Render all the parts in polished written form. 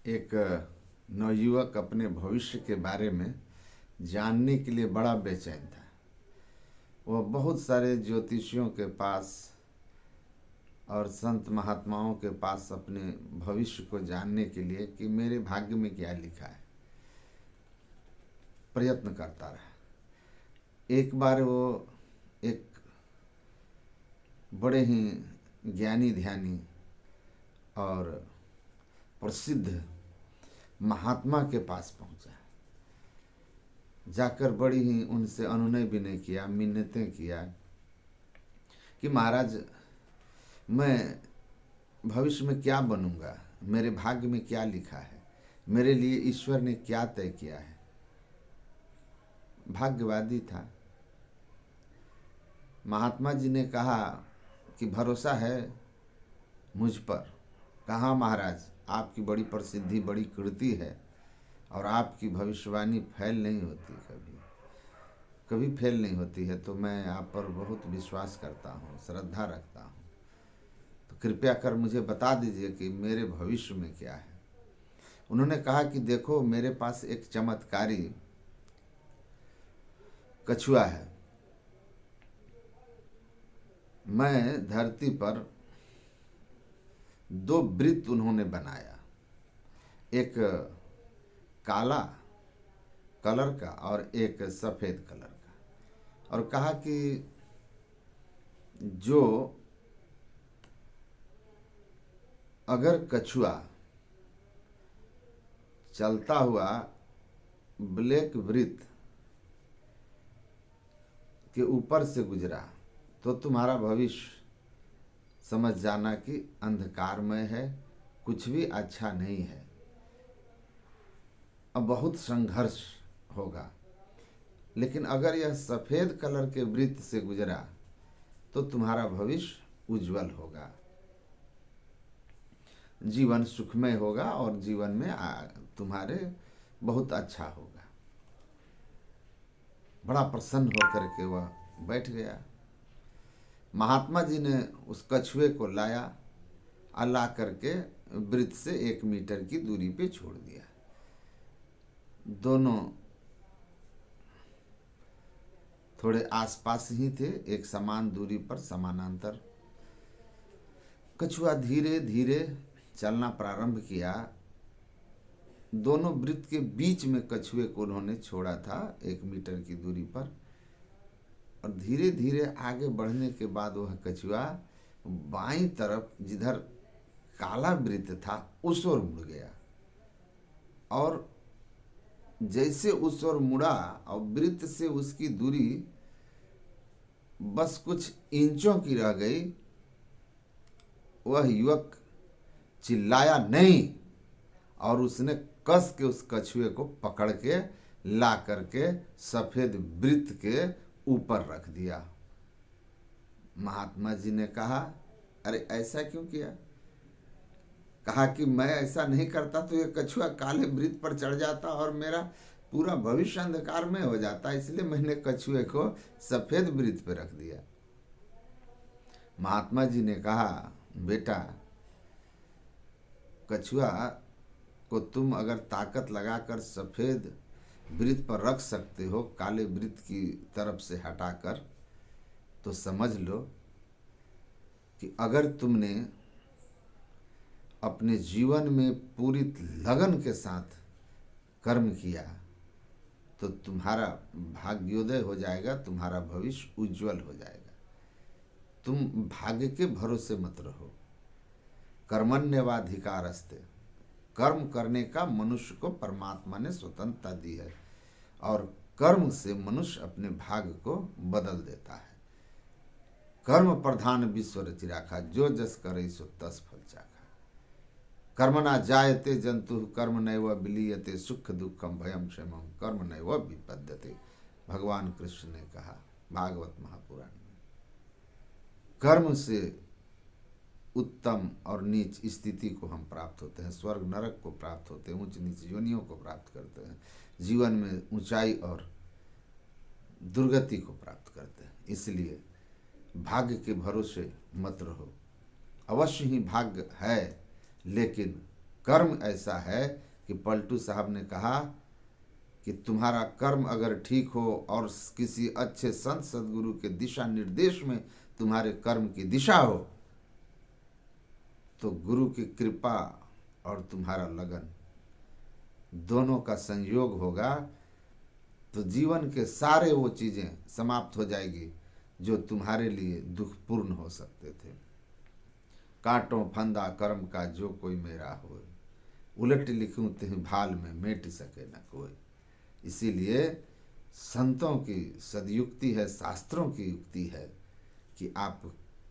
एक नवयुवक अपने भविष्य के बारे में जानने के लिए बड़ा बेचैन था। वह बहुत सारे ज्योतिषियों के पास और संत महात्माओं के पास अपने भविष्य को जानने के लिए कि मेरे भाग्य में क्या लिखा है प्रयत्न करता रहा। एक बार वो एक बड़े ही ज्ञानी ध्यानी और प्रसिद्ध महात्मा के पास पहुंचा। जाकर बड़ी ही उनसे अनुनय विनय किया, मिन्नतें किया कि महाराज मैं भविष्य में क्या बनूंगा, मेरे भाग्य में क्या लिखा है, मेरे लिए ईश्वर ने क्या तय किया है। भाग्यवादी था। महात्मा जी ने कहा कि भरोसा है मुझ पर। कहाँ महाराज, आपकी बड़ी प्रसिद्धि, बड़ी कीर्ति है और आपकी भविष्यवाणी फेल नहीं होती, कभी फेल नहीं होती है, तो मैं आप पर बहुत विश्वास करता हूँ, श्रद्धा रखता हूँ, तो कृपया कर मुझे बता दीजिए कि मेरे भविष्य में क्या है। उन्होंने कहा कि देखो, मेरे पास एक चमत्कारी कछुआ है। मैं धरती पर दो वृत्त उन्होंने बनाया, एक काला कलर का और एक सफ़ेद कलर का, और कहा कि जो अगर कछुआ चलता हुआ ब्लैक वृत्त के ऊपर से गुजरा तो तुम्हारा भविष्य समझ जाना कि अंधकारमय है, कुछ भी अच्छा नहीं है, अब बहुत संघर्ष होगा। लेकिन अगर यह सफ़ेद कलर के वृत्त से गुजरा तो तुम्हारा भविष्य उज्जवल होगा, जीवन सुखमय होगा और जीवन में तुम्हारे बहुत अच्छा होगा। बड़ा प्रसन्न होकर के वह बैठ गया। महात्मा जी ने उस कछुए को लाया और ला करके वृत्त से 1 मीटर की दूरी पे छोड़ दिया। दोनों थोड़े आसपास ही थे, एक समान दूरी पर, समानांतर। कछुआ धीरे धीरे चलना प्रारंभ किया। दोनों वृत्त के बीच में कछुए को उन्होंने छोड़ा था 1 मीटर की दूरी पर, और धीरे धीरे आगे बढ़ने के बाद वह कछुआ बाईं तरफ जिधर काला वृत्त था उस ओर मुड़ गया, और जैसे उस ओर मुड़ा और वृत्त से उसकी दूरी बस कुछ इंचों की रह गई, वह युवक चिल्लाया नहीं, और उसने कस के उस कछुए को पकड़ के ला करके सफेद वृत्त के ऊपर रख दिया। महात्मा जी ने कहा, अरे ऐसा क्यों किया? कहा कि मैं ऐसा नहीं करता तो ये कछुआ काले वृत्त पर चढ़ जाता और मेरा पूरा भविष्य अंधकार में हो जाता, इसलिए मैंने कछुए को सफेद वृत्त पर रख दिया। महात्मा जी ने कहा, बेटा, कछुआ को तुम अगर ताकत लगाकर सफेद वृत्त पर रख सकते हो, काले वृत्त की तरफ से हटाकर, तो समझ लो कि अगर तुमने अपने जीवन में पूरी लगन के साथ कर्म किया तो तुम्हारा भाग्योदय हो जाएगा, तुम्हारा भविष्य उज्जवल हो जाएगा। तुम भाग्य के भरोसे मत रहो। कर्मण्यवाधिकारस्ते, कर्म करने का मनुष्य को परमात्मा ने स्वतंत्रता दी है, और कर्म से मनुष्य अपने भाग्य को बदल देता है। कर्म प्रधान विश्व रचि राखा, जो जस करे सो तस फल चाखा। कर्मणा जायते जंतु कर्म नैव विलीयते, सुख दुखम भयम क्षमम कर्म नैव विपद्यते। भगवान कृष्ण ने कहा भागवत महापुराण में। कर्म से उत्तम और नीच स्थिति को हम प्राप्त होते हैं, स्वर्ग नरक को प्राप्त होते हैं, ऊंच नीच योनियों को प्राप्त करते हैं, जीवन में ऊंचाई और दुर्गति को प्राप्त करते हैं। इसलिए भाग्य के भरोसे मत रहो। अवश्य ही भाग्य है, लेकिन कर्म ऐसा है कि पलटू साहब ने कहा कि तुम्हारा कर्म अगर ठीक हो और किसी अच्छे संत सदगुरु के दिशा निर्देश में तुम्हारे कर्म की दिशा हो, तो गुरु की कृपा और तुम्हारा लगन दोनों का संयोग होगा, तो जीवन के सारे वो चीज़ें समाप्त हो जाएगी जो तुम्हारे लिए दुखपूर्ण हो सकते थे। कांटों फंदा कर्म का जो कोई मेरा हो, उलट लिखूं तिह भाल में मेट सके न कोई। इसीलिए संतों की सदयुक्ति है, शास्त्रों की युक्ति है कि आप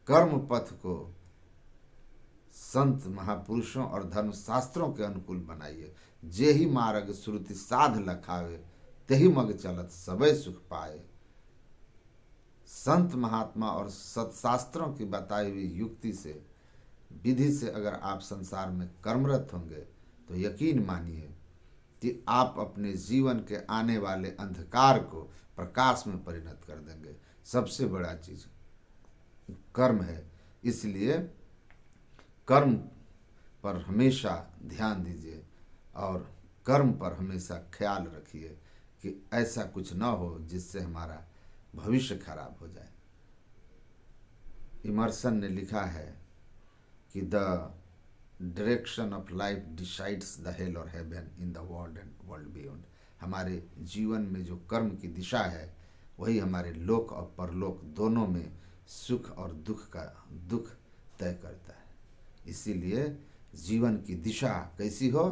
कर्म पथ को संत महापुरुषों और धर्मशास्त्रों के अनुकूल बनाइए। जे ही मार्ग श्रुति साध लखावे, तेही मग चलत सबे सुख पाए। संत महात्मा और सत्शास्त्रों की बताई हुई युक्ति से, विधि से अगर आप संसार में कर्मरत होंगे तो यकीन मानिए कि आप अपने जीवन के आने वाले अंधकार को प्रकाश में परिणत कर देंगे। सबसे बड़ा चीज कर्म है, इसलिए कर्म पर हमेशा ध्यान दीजिए और कर्म पर हमेशा ख्याल रखिए कि ऐसा कुछ न हो जिससे हमारा भविष्य खराब हो जाए। इमर्सन ने लिखा है कि the direction of life decides the hell और heaven in the world and world beyond. हमारे जीवन में जो कर्म की दिशा है वही हमारे लोक और परलोक दोनों में सुख और दुख तय करता है। इसीलिए जीवन की दिशा कैसी हो,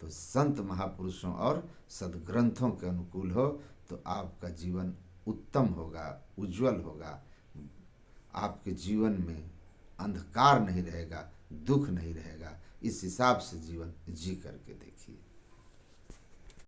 तो संत महापुरुषों और सद्ग्रंथों के अनुकूल हो, तो आपका जीवन उत्तम होगा, उज्जवल होगा। आपके जीवन में अंधकार नहीं रहेगा, दुख नहीं रहेगा। इस हिसाब से जीवन जी करके देखिए।